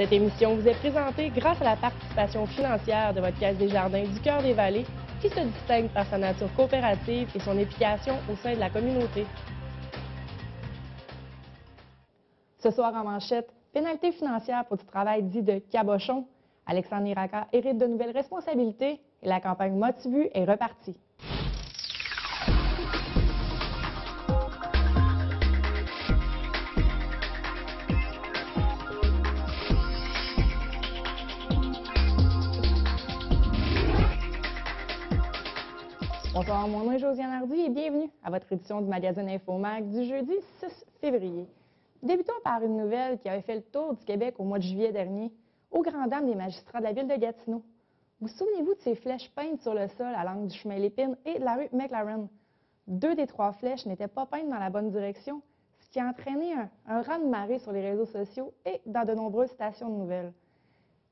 Cette émission vous est présentée grâce à la participation financière de votre Caisse des Jardins du Cœur des Vallées, qui se distingue par sa nature coopérative et son implication au sein de la communauté. Ce soir en manchette, pénalité financière pour du travail dit de cabochon. Alexandre Niraka hérite de nouvelles responsabilités et la campagne Motivu est repartie. Bonsoir, mon nom est Josiane Hardy et bienvenue à votre édition du magazine Infomag du jeudi 6 février. Débutons par une nouvelle qui avait fait le tour du Québec au mois de juillet dernier, aux grandes dames des magistrats de la ville de Gatineau. Vous souvenez-vous de ces flèches peintes sur le sol à l'angle du chemin Lépine et de la rue McLaren? 2 des 3 flèches n'étaient pas peintes dans la bonne direction, ce qui a entraîné un raz-de-marée sur les réseaux sociaux et dans de nombreuses stations de nouvelles.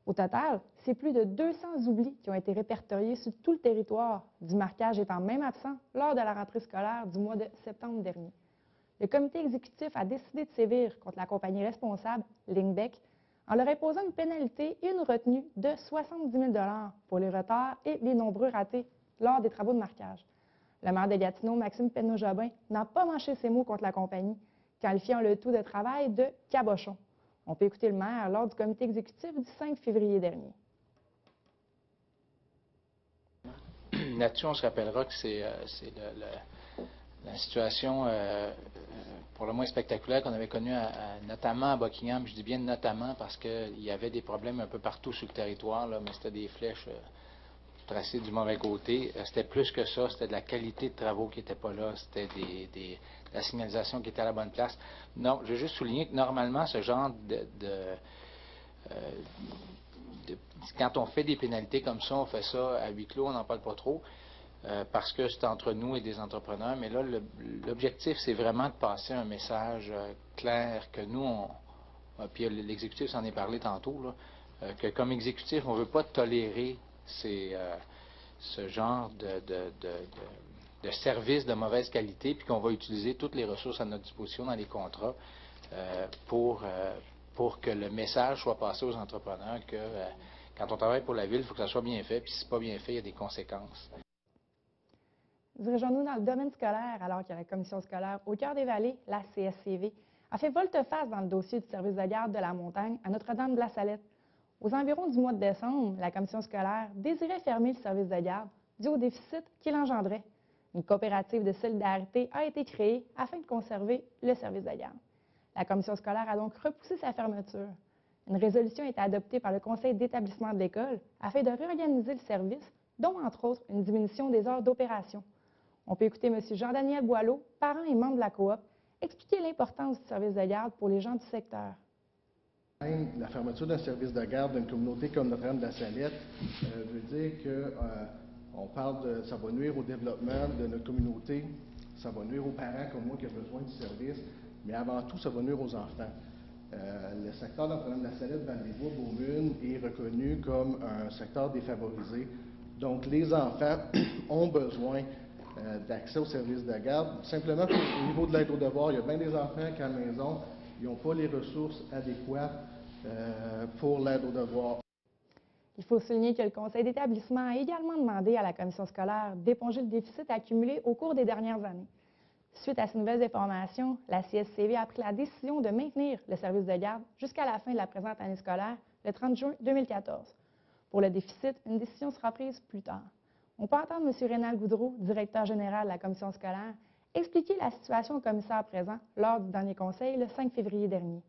Au total, c'est plus de 200 oublis qui ont été répertoriés sur tout le territoire, du marquage étant même absent lors de la rentrée scolaire du mois de septembre dernier. Le comité exécutif a décidé de sévir contre la compagnie responsable, Lingbeck, en leur imposant une pénalité et une retenue de 70 000 $ pour les retards et les nombreux ratés lors des travaux de marquage. Le maire de Gatineau, Maxime Penneau-Jobin, n'a pas mâché ses mots contre la compagnie, qualifiant le tout de travail de cabochon. On peut écouter le maire lors du comité exécutif du 5 février dernier. Là-dessus, on se rappellera que c'est la situation pour le moins spectaculaire qu'on avait connue notamment à Buckingham. Je dis bien notamment parce qu'il y avait des problèmes un peu partout sur le territoire, là, mais c'était des flèches tracées du mauvais côté. C'était plus que ça, c'était de la qualité de travaux qui n'était pas là, c'était la signalisation qui était à la bonne place. Non, je veux juste souligner que normalement, ce genre quand on fait des pénalités comme ça, on fait ça à huis clos, on n'en parle pas trop, parce que c'est entre nous et des entrepreneurs. Mais là, l'objectif, c'est vraiment de passer un message clair que nous, puis l'exécutif s'en est parlé tantôt, là, que comme exécutif, on ne veut pas tolérer ce genre de services de mauvaise qualité, puis qu'on va utiliser toutes les ressources à notre disposition dans les contrats pour que le message soit passé aux entrepreneurs que quand on travaille pour la ville, il faut que ça soit bien fait, puis si ce n'est pas bien fait, il y a des conséquences. Dirigeons-nous dans le domaine scolaire, alors que la commission scolaire au Cœur des Vallées, la CSCV, a fait volte-face dans le dossier du service de garde de la montagne à Notre-Dame-de-la-Salette. Aux environs du mois de décembre, la commission scolaire désirait fermer le service de garde dû au déficit qu'il engendrait. Une coopérative de solidarité a été créée afin de conserver le service de garde. La commission scolaire a donc repoussé sa fermeture. Une résolution a été adoptée par le conseil d'établissement de l'école afin de réorganiser le service, dont entre autres une diminution des heures d'opération. On peut écouter M. Jean-Daniel Boileau, parent et membre de la coop, expliquer l'importance du service de garde pour les gens du secteur. La fermeture d'un service de garde d'une communauté comme Notre-Dame-de-la-Salette veut dire que on parle de ça va nuire au développement de notre communauté, ça va nuire aux parents comme moi qui ont besoin du service, mais avant tout, ça va nuire aux enfants. Le secteur de Notre-Dame-de-la-Salette, Val-des-Bois-Beaumune, est reconnu comme un secteur défavorisé. Donc, les enfants ont besoin d'accès aux services de garde. Simplement, au niveau de l'aide aux devoirs, il y a bien des enfants qui, à la maison, ils n'ont pas les ressources adéquates pour l'aide aux devoirs. Il faut souligner que le conseil d'établissement a également demandé à la commission scolaire d'éponger le déficit accumulé au cours des dernières années. Suite à ces nouvelles informations, la CSCV a pris la décision de maintenir le service de garde jusqu'à la fin de la présente année scolaire, le 30 juin 2014. Pour le déficit, une décision sera prise plus tard. On peut entendre M. Rénal Goudreau, directeur général de la commission scolaire, expliquer la situation au commissaire présent lors du dernier conseil le 5 février dernier.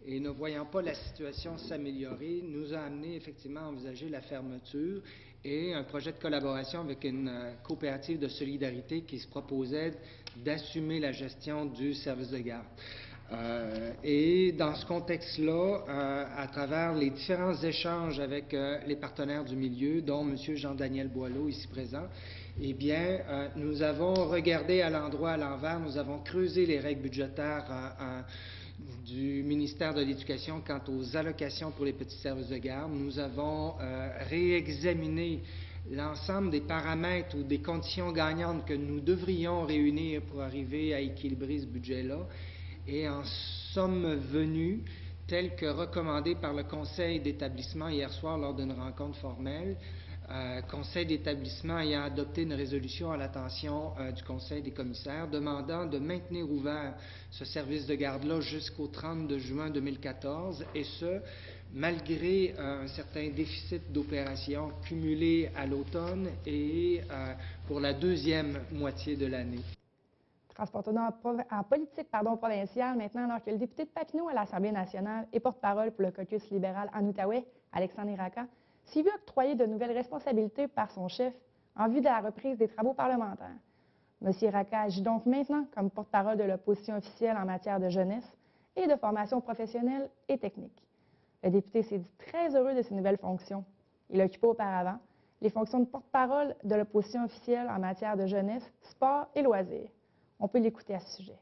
Et ne voyant pas la situation s'améliorer, nous a amené effectivement à envisager la fermeture et un projet de collaboration avec une coopérative de solidarité qui se proposait d'assumer la gestion du service de garde. Et dans ce contexte-là, à travers les différents échanges avec les partenaires du milieu, dont M. Jean-Daniel Boileau, ici présent, eh bien, nous avons regardé à l'endroit à l'envers, nous avons creusé les règles budgétaires du ministère de l'Éducation quant aux allocations pour les petits services de garde. Nous avons réexaminé l'ensemble des paramètres ou des conditions gagnantes que nous devrions réunir pour arriver à équilibrer ce budget-là. Et en sommes venus tel que recommandé par le conseil d'établissement hier soir lors d'une rencontre formelle. Conseil d'établissement ayant adopté une résolution à l'attention du Conseil des commissaires demandant de maintenir ouvert ce service de garde-là jusqu'au 30 juin 2014, et ce, malgré un certain déficit d'opération cumulé à l'automne et pour la deuxième moitié de l'année. Transportons en politique provinciale maintenant, alors que le député de Papineau à l'Assemblée nationale et porte-parole pour le caucus libéral en Outaouais, Alexandre Iraka, s'est vu octroyer de nouvelles responsabilités par son chef en vue de la reprise des travaux parlementaires. M. Iraka agit donc maintenant comme porte-parole de l'opposition officielle en matière de jeunesse et de formation professionnelle et technique. Le député s'est dit très heureux de ses nouvelles fonctions. Il occupait auparavant les fonctions de porte-parole de l'opposition officielle en matière de jeunesse, sport et loisirs. On peut l'écouter à ce sujet.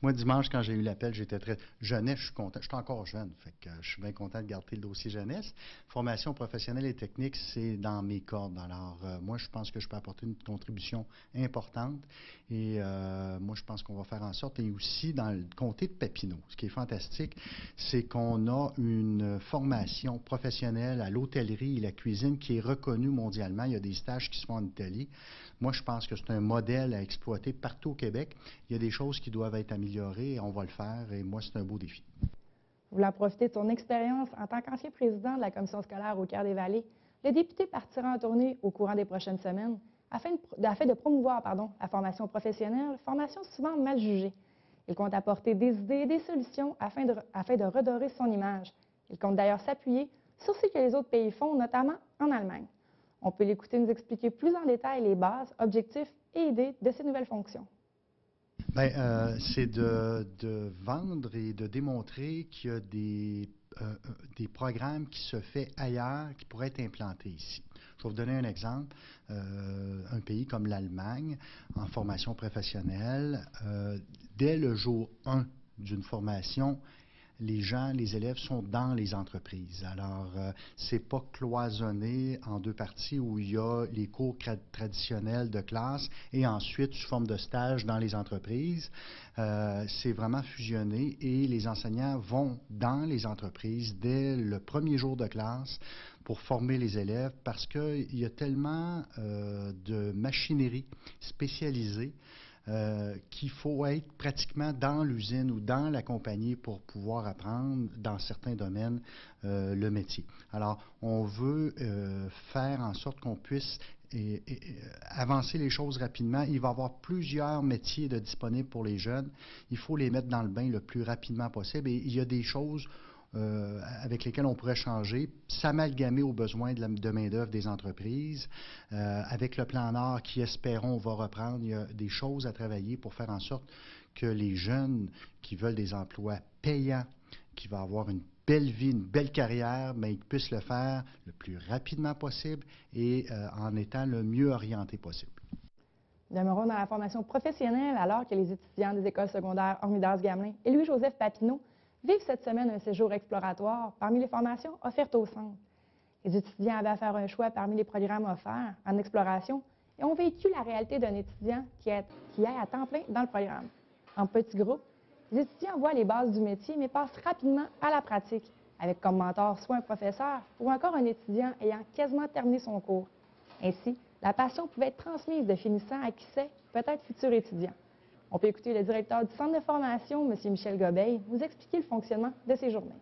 Moi, dimanche, quand j'ai eu l'appel, j'étais très jeunesse, je suis content. Je suis encore jeune, fait que je suis bien content de garder le dossier jeunesse. Formation professionnelle et technique, c'est dans mes cordes. Alors, moi, je pense que je peux apporter une contribution importante. Et moi, je pense qu'on va faire en sorte. Et aussi, dans le comté de Papineau, ce qui est fantastique, c'est qu'on a une formation professionnelle à l'hôtellerie et la cuisine qui est reconnue mondialement. Il y a des stages qui se font en Italie. Moi, je pense que c'est un modèle à exploiter partout au Québec. Il y a des choses qui doivent être améliorées et on va le faire. Et moi, c'est un beau défi. Voulant profiter de son expérience en tant qu'ancien président de la commission scolaire au Cœur-des-Vallées, le député partira en tournée au courant des prochaines semaines afin de promouvoir la formation professionnelle, formation souvent mal jugée. Il compte apporter des idées et des solutions afin de redorer son image. Il compte d'ailleurs s'appuyer sur ce que les autres pays font, notamment en Allemagne. On peut l'écouter nous expliquer plus en détail les bases, objectifs et idées de ces nouvelles fonctions. Bien, c'est de vendre et de démontrer qu'il y a des programmes qui se font ailleurs qui pourraient être implantés ici. Je vais vous donner un exemple. Un pays comme l'Allemagne, en formation professionnelle, dès le jour 1 d'une formation, les élèves sont dans les entreprises. Alors, c'est pas cloisonné en deux parties où il y a les cours traditionnels de classe et ensuite sous forme de stage dans les entreprises. C'est vraiment fusionné et les enseignants vont dans les entreprises dès le premier jour de classe pour former les élèves parce qu'il y a tellement de machinerie spécialisée qu'il faut être pratiquement dans l'usine ou dans la compagnie pour pouvoir apprendre dans certains domaines le métier. Alors, on veut faire en sorte qu'on puisse avancer les choses rapidement. Il va y avoir plusieurs métiers disponibles pour les jeunes. Il faut les mettre dans le bain le plus rapidement possible. Et il y a des choses avec lesquelles on pourrait changer, s'amalgamer aux besoins de main-d'œuvre des entreprises. Avec le plan Nord qui, espérons, va reprendre, il y a des choses à travailler pour faire en sorte que les jeunes qui veulent des emplois payants, qui vont avoir une belle vie, une belle carrière, mais ils puissent le faire le plus rapidement possible et en étant le mieux orienté possible. Demeurons dans la formation professionnelle alors que les étudiants des écoles secondaires Hormidas-Gamelin et Louis-Joseph Papineau vivent cette semaine un séjour exploratoire parmi les formations offertes au centre. Les étudiants avaient à faire un choix parmi les programmes offerts en exploration et ont vécu la réalité d'un étudiant qui est à temps plein dans le programme. En petits groupes, les étudiants voient les bases du métier mais passent rapidement à la pratique, avec comme mentor soit un professeur ou encore un étudiant ayant quasiment terminé son cours. Ainsi, la passion pouvait être transmise de finissant à qui sait, peut-être futur étudiant. On peut écouter le directeur du centre de formation, M. Michel Gobeil, nous expliquer le fonctionnement de ces journées.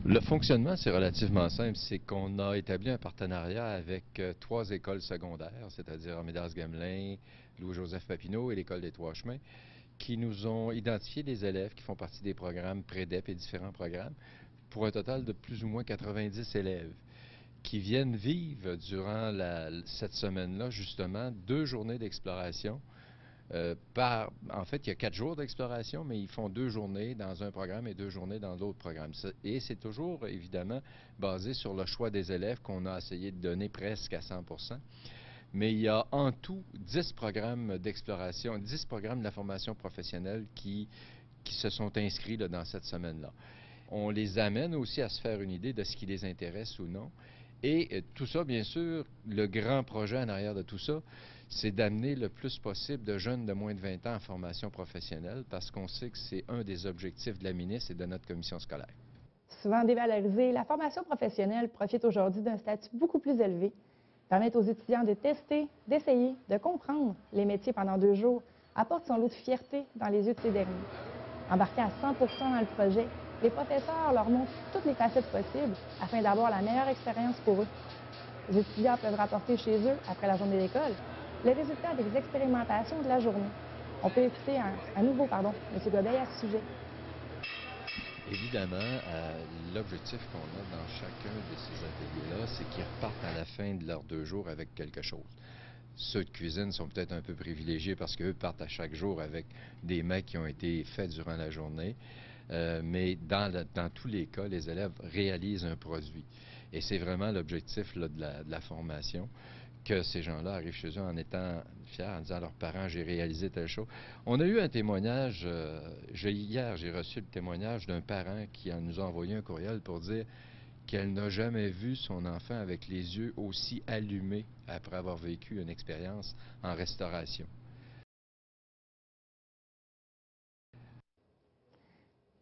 Le fonctionnement, c'est relativement simple. C'est qu'on a établi un partenariat avec 3 écoles secondaires, c'est-à-dire Hormidas-Gamelin, Louis-Joseph Papineau et l'École des Trois-Chemins, qui nous ont identifié des élèves qui font partie des programmes Prédep et différents programmes, pour un total de plus ou moins 90 élèves, qui viennent vivre durant cette semaine-là, justement, 2 journées d'exploration. En fait, il y a 4 jours d'exploration, mais ils font 2 journées dans un programme et 2 journées dans l'autre programme. Et c'est toujours, évidemment, basé sur le choix des élèves qu'on a essayé de donner presque à 100%. Mais il y a en tout 10 programmes d'exploration, 10 programmes de la formation professionnelle qui se sont inscrits là, dans cette semaine-là. On les amène aussi à se faire une idée de ce qui les intéresse ou non. Et tout ça, bien sûr, le grand projet en arrière de tout ça, c'est d'amener le plus possible de jeunes de moins de 20 ans en formation professionnelle parce qu'on sait que c'est un des objectifs de la ministre et de notre commission scolaire. Souvent dévalorisée, la formation professionnelle profite aujourd'hui d'un statut beaucoup plus élevé. Permettre aux étudiants de tester, d'essayer, de comprendre les métiers pendant 2 jours apporte son lot de fierté dans les yeux de ces derniers. Embarqués à 100 dans le projet, les professeurs leur montrent toutes les facettes possibles afin d'avoir la meilleure expérience pour eux. Les étudiants peuvent rapporter chez eux, après la journée d'école, les résultats des expérimentations de la journée. On peut écouter à nouveau M. Gobeil à ce sujet. Évidemment, l'objectif qu'on a dans chacun de ces ateliers-là, c'est qu'ils repartent à la fin de leurs 2 jours avec quelque chose. Ceux de cuisine sont peut-être un peu privilégiés parce qu'eux partent à chaque jour avec des mets qui ont été faits durant la journée. Mais dans tous les cas, les élèves réalisent un produit. Et c'est vraiment l'objectif de la formation, que ces gens-là arrivent chez eux en étant fiers, en disant à leurs parents « j'ai réalisé telle chose ». On a eu un témoignage, hier j'ai reçu le témoignage d'un parent qui nous a envoyé un courriel pour dire qu'elle n'a jamais vu son enfant avec les yeux aussi allumés après avoir vécu une expérience en restauration.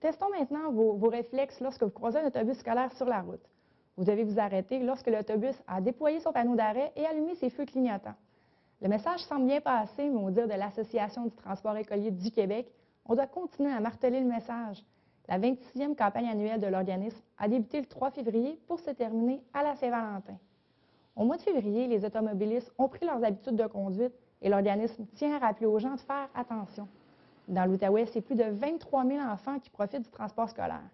Testons maintenant vos réflexes lorsque vous croisez un autobus scolaire sur la route. Vous devez vous arrêter lorsque l'autobus a déployé son panneau d'arrêt et allumé ses feux clignotants. Le message semble bien passé, mais au dire de l'Association du transport écolier du Québec, on doit continuer à marteler le message. La 26e campagne annuelle de l'organisme a débuté le 3 février pour se terminer à la Saint-Valentin. Au mois de février, les automobilistes ont pris leurs habitudes de conduite et l'organisme tient à rappeler aux gens de faire attention. Dans l'Outaouais, c'est plus de 23 000 enfants qui profitent du transport scolaire.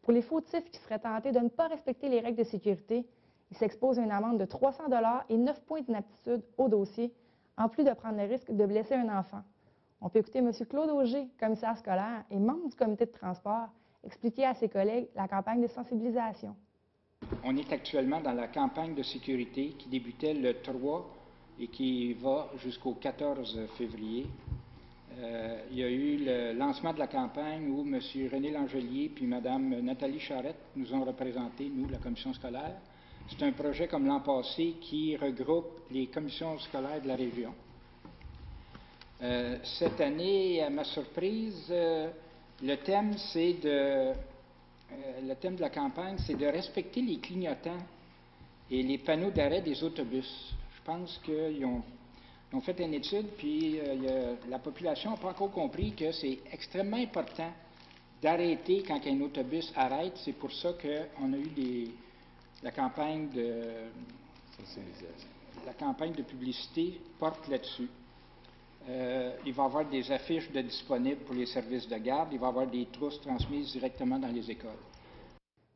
Pour les fautifs qui seraient tentés de ne pas respecter les règles de sécurité, ils s'exposent à une amende de 300 $ et 9 points d'inaptitude au dossier, en plus de prendre le risque de blesser un enfant. On peut écouter M. Claude Auger, commissaire scolaire et membre du comité de transport, expliquer à ses collègues la campagne de sensibilisation. On est actuellement dans la campagne de sécurité qui débutait le 3 et qui va jusqu'au 14 février. Il y a eu le lancement de la campagne où M. René Langelier puis Mme Nathalie Charette nous ont représenté, nous, la commission scolaire. C'est un projet comme l'an passé qui regroupe les commissions scolaires de la région. Cette année, à ma surprise, le thème de la campagne, c'est de respecter les clignotants et les panneaux d'arrêt des autobus. Je pense qu'ils ont fait une étude, puis la population n'a pas encore compris que c'est extrêmement important d'arrêter quand un autobus arrête. C'est pour ça qu'on a eu la campagne de publicité porte là-dessus. Il va y avoir des affiches disponibles pour les services de garde. Il va y avoir des trousses transmises directement dans les écoles.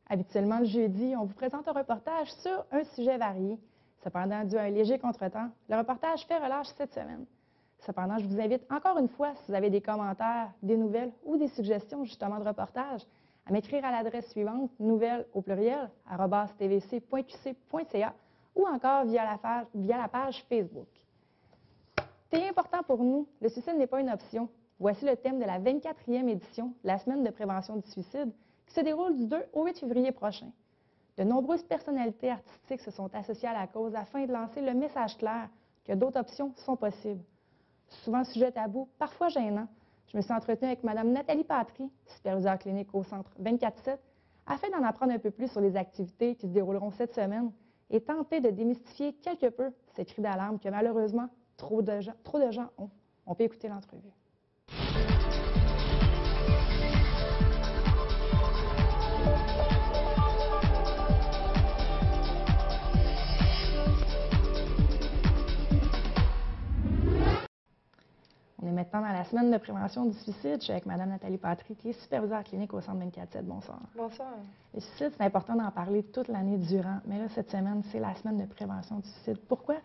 Habituellement, le jeudi, on vous présente un reportage sur un sujet varié. Cependant, dû à un léger contretemps, le reportage fait relâche cette semaine. Cependant, je vous invite encore une fois, si vous avez des commentaires, des nouvelles ou des suggestions justement de reportage, à m'écrire à l'adresse suivante, nouvelles au pluriel, @tvc.qc.ca ou encore via la page Facebook. C'est important pour nous, le suicide n'est pas une option. Voici le thème de la 24e édition de la Semaine de prévention du suicide qui se déroule du 2 au 8 février prochain. De nombreuses personnalités artistiques se sont associées à la cause afin de lancer le message clair que d'autres options sont possibles. Souvent sujet tabou, parfois gênant, je me suis entretenue avec Mme Nathalie Patry, superviseure clinique au Centre 24/7, afin d'en apprendre un peu plus sur les activités qui se dérouleront cette semaine et tenter de démystifier quelque peu ces cris d'alarme que malheureusement trop de gens ont. On peut écouter l'entrevue. On est maintenant dans la semaine de prévention du suicide. Je suis avec Mme Nathalie Patry, qui est superviseure clinique au Centre 24/7. Bonsoir. Bonsoir. Le suicide, c'est important d'en parler toute l'année durant, mais là, cette semaine, c'est la semaine de prévention du suicide. Pourquoi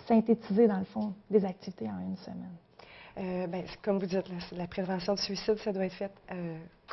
synthétiser, dans le fond, des activités en une semaine? Comme vous dites, la prévention du suicide, ça doit être fait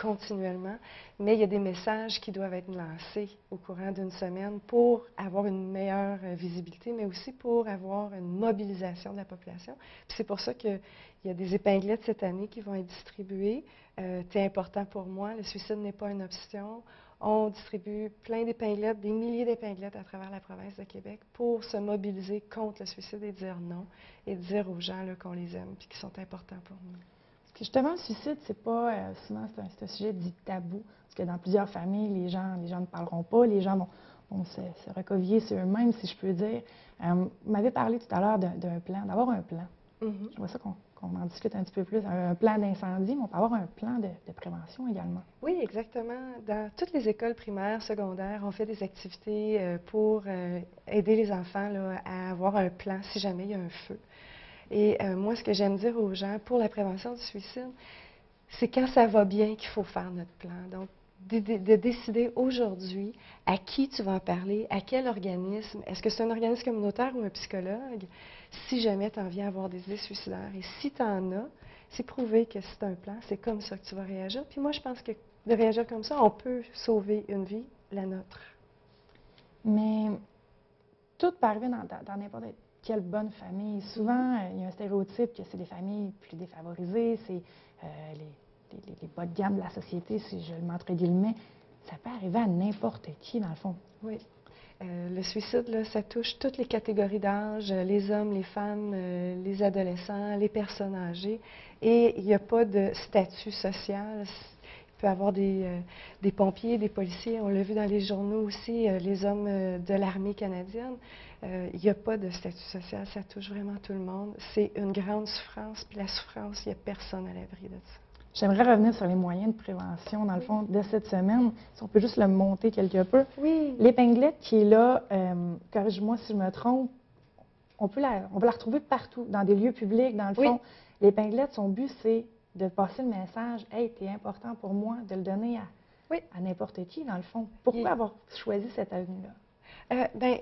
continuellement, mais il y a des messages qui doivent être lancés au courant d'une semaine pour avoir une meilleure visibilité, mais aussi pour avoir une mobilisation de la population. C'est pour ça qu'il y a des épinglettes cette année qui vont être distribuées. C'est important pour moi, le suicide n'est pas une option. On distribue plein d'épinglettes, des milliers d'épinglettes à travers la province de Québec pour se mobiliser contre le suicide et dire non, et dire aux gens là, qu'on les aime et qu'ils sont importants pour nous. Parce que justement, le suicide, c'est pas souvent c'est un sujet dit tabou, parce que dans plusieurs familles, les gens ne parleront pas, les gens vont se recoviller sur eux-mêmes, si je peux dire. Vous m'avez parlé tout à l'heure d'un plan, d'avoir un plan. Je vois ça qu'on en discute un petit peu plus. Un plan d'incendie, mais on peut avoir un plan de prévention également. Oui, exactement. Dans toutes les écoles primaires, secondaires, on fait des activités pour aider les enfants là, à avoir un plan si jamais il y a un feu. Et moi, ce que j'aime dire aux gens pour la prévention du suicide, c'est quand ça va bien qu'il faut faire notre plan. Donc, de décider aujourd'hui à qui tu vas en parler, à quel organisme. Est-ce que c'est un organisme communautaire ou un psychologue? Si jamais tu en viens à avoir des idées suicidaires. Et si tu en as, c'est prouvé que c'est un plan, c'est comme ça que tu vas réagir. Puis moi, je pense que de réagir comme ça, on peut sauver une vie, la nôtre. Mais tout peut arriver dans n'importe quelle bonne famille. Souvent, il y a un stéréotype que c'est des familles plus défavorisées, c'est les bas de gamme de la société, si je le mets entre guillemets. Ça peut arriver à n'importe qui, dans le fond. Oui. Le suicide, là, ça touche toutes les catégories d'âge, les hommes, les femmes, les adolescents, les personnes âgées. Et il n'y a pas de statut social. Il peut y avoir des pompiers, des policiers, on l'a vu dans les journaux aussi, les hommes de l'armée canadienne. Il n'y a pas de statut social, ça touche vraiment tout le monde. C'est une grande souffrance, puis la souffrance, il n'y a personne à l'abri de ça. J'aimerais revenir sur les moyens de prévention, dans le fond, de cette semaine. Si on peut juste le monter quelque peu. Oui. L'épinglette qui est là, corrige-moi si je me trompe, on peut la retrouver partout, dans des lieux publics, dans le fond. L'épinglette, son but, c'est de passer le message « Hey, t'es important pour moi », de le donner à n'importe qui, dans le fond. Pourquoi avoir choisi cette avenue-là?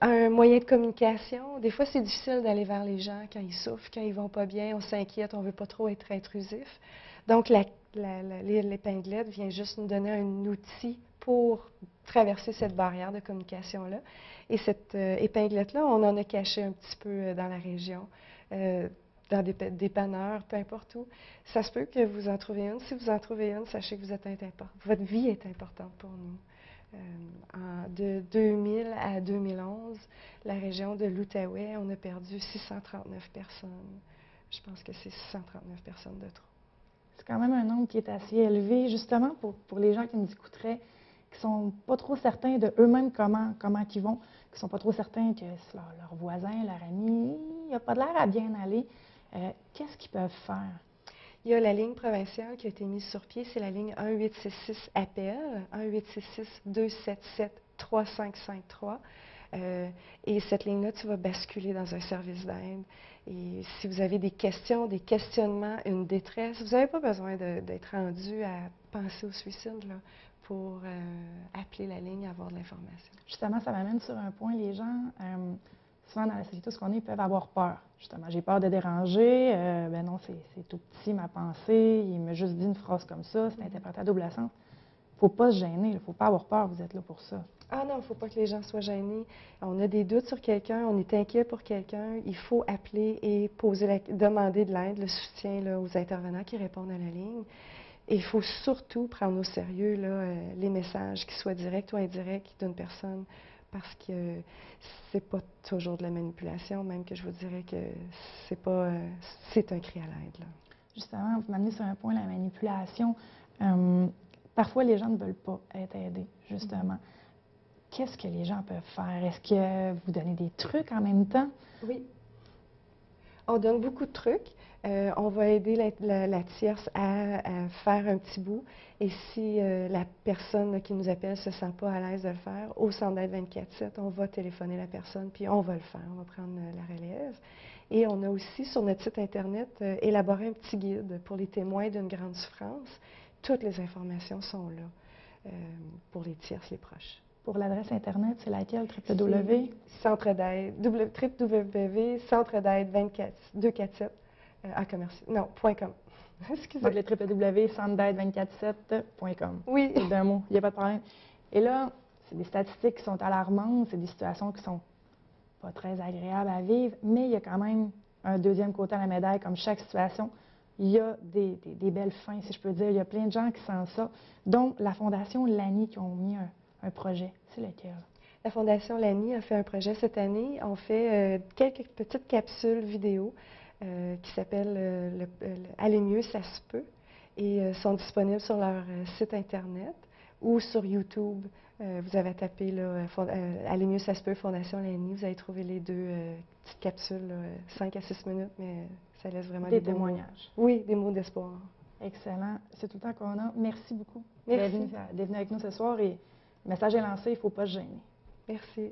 Un moyen de communication. Des fois, c'est difficile d'aller vers les gens quand ils souffrent, quand ils vont pas bien, on s'inquiète, on veut pas trop être intrusif. Donc, l'épinglette vient juste nous donner un outil pour traverser cette barrière de communication-là. Et cette épinglette-là, on en a caché un petit peu dans la région, dans des dépanneurs, peu importe où. Ça se peut que vous en trouvez une. Si vous en trouvez une, sachez que vous êtes important. Votre vie est importante pour nous. De 2000 à 2011, la région de l'Outaouais, on a perdu 639 personnes. Je pense que c'est 639 personnes de trop. C'est quand même un nombre qui est assez élevé, justement pour les gens qui nous écouteraient, qui ne sont pas trop certains de eux-mêmes comment ils vont, qui ne sont pas trop certains que leur voisin, leur ami, il n'y a pas de l'air à bien aller. Qu'est-ce qu'ils peuvent faire? Il y a la ligne provinciale qui a été mise sur pied, c'est la ligne 1866-APPEL, 1866-277-3553. Et cette ligne-là, tu vas basculer dans un service d'aide. Et si vous avez des questions, des questionnements, une détresse, vous n'avez pas besoin d'être rendu à penser au suicide là, pour appeler la ligne et avoir de l'information. Justement, ça m'amène sur un point. Les gens, souvent dans la société où on est, peuvent avoir peur. Justement, j'ai peur de déranger. Ben non, c'est tout petit ma pensée. Il m'a juste dit une phrase comme ça. C'est interprété à double sens. Il ne faut pas se gêner. Il ne faut pas avoir peur. Vous êtes là pour ça. Ah non, il ne faut pas que les gens soient gênés. On a des doutes sur quelqu'un, on est inquiet pour quelqu'un. Il faut appeler et demander de l'aide, le soutien là, aux intervenants qui répondent à la ligne. Et il faut surtout prendre au sérieux là, les messages, qu'ils soient directs ou indirects, d'une personne, parce que c'est pas toujours de la manipulation, même que je vous dirais que c'est un cri à l'aide. Là. Justement, vous m'amenez sur un point, la manipulation. Parfois, les gens ne veulent pas être aidés, justement. Qu'est-ce que les gens peuvent faire? Est-ce que vous donnez des trucs en même temps? Oui. On donne beaucoup de trucs. On va aider la tierce à faire un petit bout. Et si la personne qui nous appelle ne se sent pas à l'aise de le faire, au centre d'aide 24/7, on va téléphoner la personne, puis on va le faire. On va prendre la relève. Et on a aussi, sur notre site Internet, élaboré un petit guide pour les témoins d'une grande souffrance. Toutes les informations sont là pour les tierces, les proches. Pour l'adresse Internet, c'est laquelle? Centre d'aide, www.centredaide247 .com. Excusez. Donc, le www.centredaide247.com. Oui. C'est d'un mot, il n'y a pas de problème. Et là, c'est des statistiques qui sont alarmantes, c'est des situations qui sont pas très agréables à vivre, mais il y a quand même un deuxième côté à la médaille, comme chaque situation. Il il y a des belles fins, si je peux dire. Il y a plein de gens qui sentent ça, dont la Fondation Lani qui ont mis un projet. C'est lequel? La Fondation Lani a fait un projet cette année. On fait quelques petites capsules vidéo qui s'appellent Aller mieux, ça se peut, et sont disponibles sur leur site Internet ou sur YouTube. Vous avez tapé là, Aller mieux, ça se peut, Fondation Lani. Vous allez trouver les deux petites capsules, 5 à 6 minutes, mais ça laisse vraiment des témoignages. mots. Oui, des mots d'espoir. Excellent. C'est tout le temps qu'on a. Merci beaucoup Merci. d'être venu avec nous ce soir. Et le message est lancé, il ne faut pas se gêner. Merci.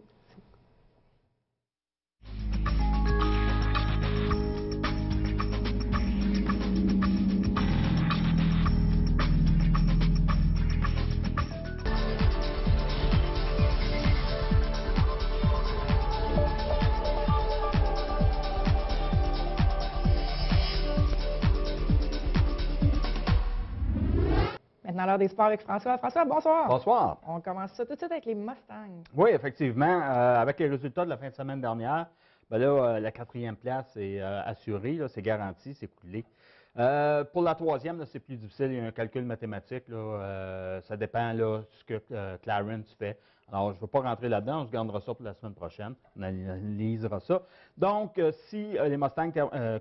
Maintenant, l'heure des sports avec François. François, bonsoir. Bonsoir. On commence ça tout de suite avec les Mustangs. Oui, effectivement. Avec les résultats de la fin de semaine dernière, ben là, la 4e place est assurée, c'est garanti, c'est coulé. Pour la 3e, c'est plus difficile, il y a un calcul mathématique. Ça dépend de ce que Clarence fait. Alors, je ne veux pas rentrer là-dedans, on se gardera ça pour la semaine prochaine. On analysera ça. Donc, si les Mustangs,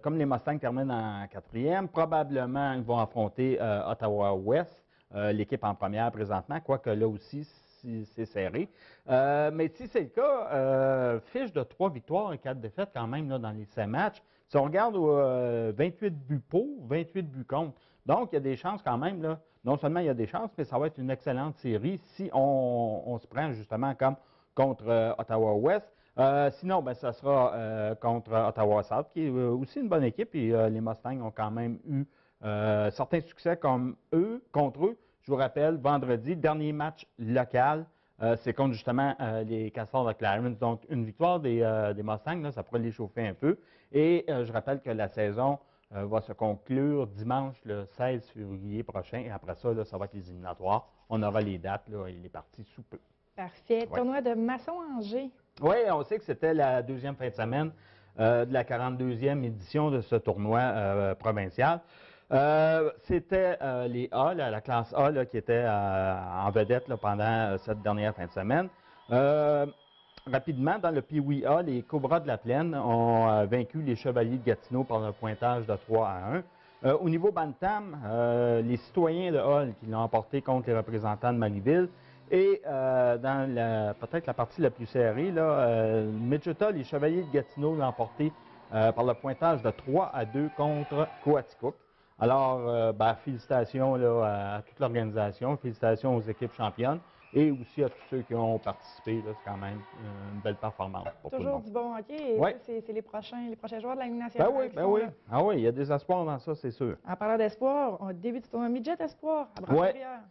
comme les Mustangs terminent en 4e, probablement ils vont affronter Ottawa-Ouest. L'équipe en première présentement, quoique là aussi, c'est serré. Mais si c'est le cas, fiche de 3 victoires et 4 défaites quand même là, dans les 5 matchs. Si on regarde 28 buts pour, 28 buts contre. Donc, il y a des chances quand même. Là. Non seulement il y a des chances, mais ça va être une excellente série si on se prend justement comme contre Ottawa-Ouest. Sinon, ben, ça sera contre Ottawa-South, qui est aussi une bonne équipe. Et les Mustangs ont quand même eu certains succès contre eux. Je vous rappelle, vendredi, dernier match local, c'est contre justement les Castors de Clarence. Donc, une victoire des Mustangs, là, ça pourrait les chauffer un peu. Et je rappelle que la saison va se conclure dimanche le 16 février prochain. Et après ça, là, ça va être les éliminatoires. On aura les dates, là, il est parti sous peu. Parfait. Ouais. Tournoi de Masson-Angers. Oui, on sait que c'était la 2e fin de semaine de la 42e édition de ce tournoi provincial. C'était les A, la classe A, là, qui était en vedette là, pendant cette dernière fin de semaine. Rapidement, dans le Pee-Wee A, les Cobras de la Plaine ont vaincu les Chevaliers de Gatineau par un pointage de 3-1. Au niveau Bantam, les Citoyens de Hull qui l'ont emporté contre les représentants de Marieville. Et dans peut-être la partie la plus serrée, Midgeta, les Chevaliers de Gatineau l'ont emporté par le pointage de 3-2 contre Coaticook. Alors, félicitations là, à toute l'organisation, félicitations aux équipes championnes et aussi à tous ceux qui ont participé. C'est quand même une belle performance pour tout le Toujours monde. du bon hockey. Ouais. C'est les prochains joueurs de la Ligue nationale. Ben oui. Ah oui, il y a des espoirs dans ça, c'est sûr. En parlant d'espoir, on débute du tournoi Midget Espoir à Brassard-Rivière.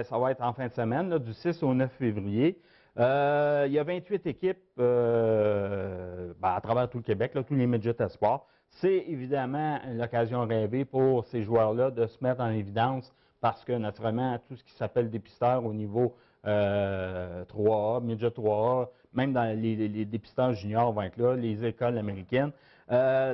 Ça va être en fin de semaine, là, du 6 au 9 février. Il y a 28 équipes à travers tout le Québec, là, tous les Midget Espoirs. C'est évidemment l'occasion rêvée pour ces joueurs-là de se mettre en évidence parce que, naturellement, tout ce qui s'appelle dépisteur au niveau 3A, Midget 3A, même dans les dépisteurs juniors vont être là, les écoles américaines.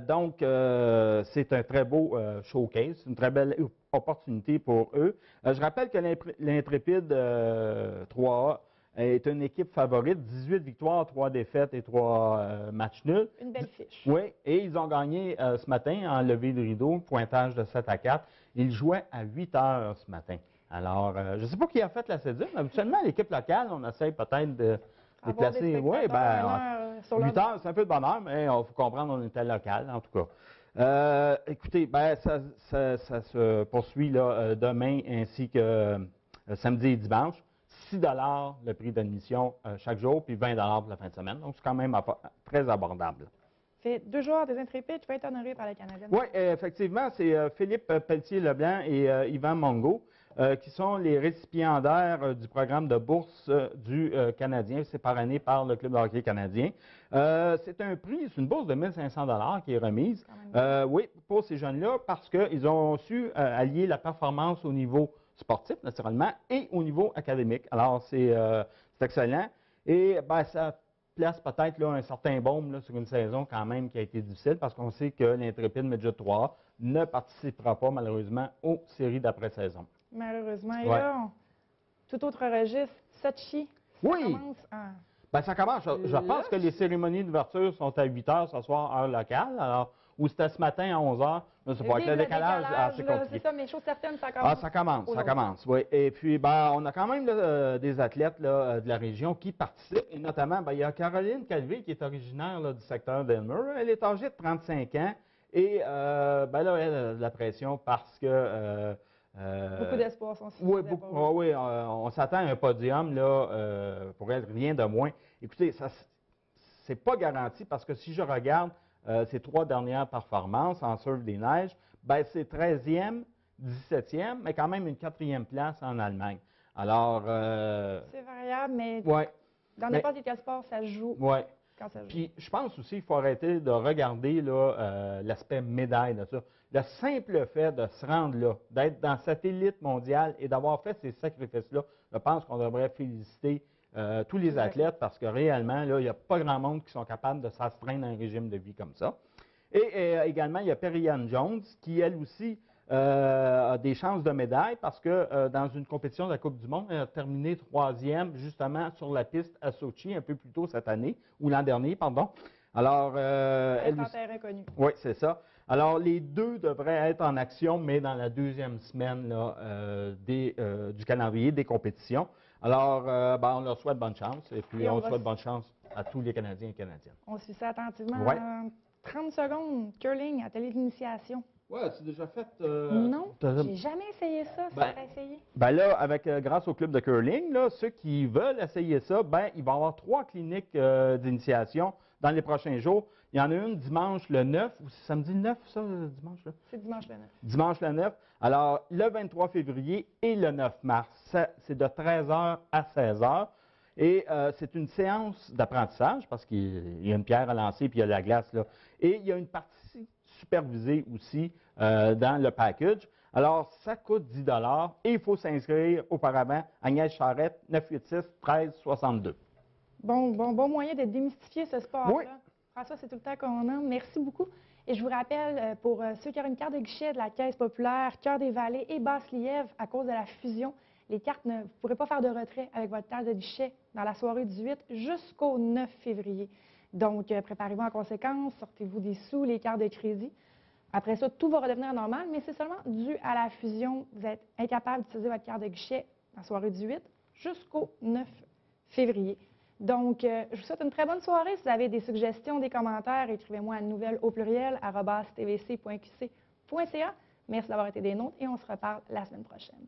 Donc, c'est un très beau showcase, une très belle opportunité pour eux. Je rappelle que l'Intrépide 3A est une équipe favorite, 18 victoires, 3 défaites et 3 matchs nuls. Une belle fiche. Oui, et ils ont gagné ce matin en levée de rideau, pointage de 7-4. Ils jouaient à 8 heures ce matin. Alors, je ne sais pas qui a fait la cédule, mais habituellement, l'équipe locale, on essaye peut-être de les placer. Oui, 8 heures, c'est un peu de bonheur, mais il faut comprendre, on était local, en tout cas. Écoutez, ça se poursuit là, demain ainsi que samedi et dimanche. 6 $ le prix d'admission chaque jour, puis 20 $ pour la fin de semaine. Donc, c'est quand même très abordable. C'est 2 joueurs des Intrépides qui vont être honorés par la Canadienne. Oui, effectivement, c'est Philippe Pelletier-Leblanc et Yvan Mongo qui sont les récipiendaires du programme de bourse du Canadien. C'est par année par le Club de hockey canadien. C'est un prix, c'est une bourse de 1 500 $ qui est remise. Oui, pour ces jeunes-là, parce qu'ils ont su allier la performance au niveau sportif, naturellement, et au niveau académique. Alors, c'est excellent. Et ça place peut-être là, un certain baume là, sur une saison quand même qui a été difficile parce qu'on sait que l'Intrépide Midget 3 ne participera pas malheureusement aux séries d'après-saison. Malheureusement. Et Ouais. là, tout autre registre, Sochi, ça Oui. commence en... Ben, ça commence. Je pense que les cérémonies d'ouverture sont à 8 h ce soir, heure locale. Alors, ou c'était ce matin à 11 h. Je sais pas, avec le décalage, c'est là, compliqué. c'est ça, mais chose certaine, ça commence. Ah, ça commence, ça aujourd'hui. commence, oui. Et puis, ben, on a quand même là, des athlètes là, de la région qui participent. Et notamment, ben, il y a Caroline Calvé qui est originaire là, du secteur d'Elmer. Elle est âgée de 35 ans. Et ben, là, elle a de la pression parce que... Beaucoup d'espoir sont oui, on s'attend à un podium là, pour elle, rien de moins. Écoutez, ça c'est pas garanti parce que si je regarde ses 3 dernières performances en surf des neiges, ben c'est 13e, 17e, mais quand même une 4e place en Allemagne. Alors... c'est variable, mais ouais, dans n'importe quel sport, ça se joue ouais. quand ça se joue. Puis je pense aussi qu'il faut arrêter de regarder là, l'aspect médaille de ça. Le simple fait de se rendre là, d'être dans cette élite mondiale et d'avoir fait ces sacrifices-là, je pense qu'on devrait féliciter tous les athlètes parce que réellement, là, il n'y a pas grand monde qui sont capables de s'astreindre à un régime de vie comme ça. Et également, il y a Perry-Ann Jones qui, elle aussi, a des chances de médaille parce que dans une compétition de la Coupe du Monde, elle a terminé 3e justement sur la piste à Sochi un peu plus tôt cette année, ou l'an dernier, pardon. Alors, elle est en terrain connu. Oui, c'est ça. Alors, les deux devraient être en action, mais dans la 2e semaine là, du calendrier des compétitions. Alors, ben, on leur souhaite bonne chance et puis on souhaite bonne chance à tous les Canadiens et Canadiennes. On suit ça attentivement. Ouais. 30 secondes, curling, atelier d'initiation. Oui, c'est déjà fait. Non, j'ai jamais essayé ça. Ça serait essayé. Ben là, grâce au club de curling, là, ceux qui veulent essayer ça, ben, il va y avoir 3 cliniques d'initiation dans les prochains jours. Il y en a une dimanche le 9, ou c'est samedi 9, ça, dimanche? Là? C'est dimanche le 9. Dimanche le 9. Alors, le 23 février et le 9 mars, c'est de 13h à 16h. Et c'est une séance d'apprentissage, parce qu'il y a une pierre à lancer, puis il y a la glace, là. Et il y a une partie supervisée aussi dans le package. Alors, ça coûte 10 $ et il faut s'inscrire auparavant. Agnès Charrette, 986-1362. Bon moyen de démystifier ce sport-là. Oui. François, c'est tout le temps qu'on a. Merci beaucoup. Et je vous rappelle, pour ceux qui ont une carte de guichet de la Caisse populaire, Cœur-des-Vallées et Basse-Lièvre, à cause de la fusion, les cartes vous ne pourrez pas faire de retrait avec votre carte de guichet dans la soirée du 8 jusqu'au 9 février. Donc, préparez-vous en conséquence, sortez-vous des sous, les cartes de crédit. Après ça, tout va redevenir normal, mais c'est seulement dû à la fusion. Vous êtes incapable d'utiliser votre carte de guichet dans la soirée du 8 jusqu'au 9 février. Donc, je vous souhaite une très bonne soirée. Si vous avez des suggestions, des commentaires, écrivez-moi à nouvelles@tvc.qc.ca. Merci d'avoir été des nôtres et on se reparle la semaine prochaine.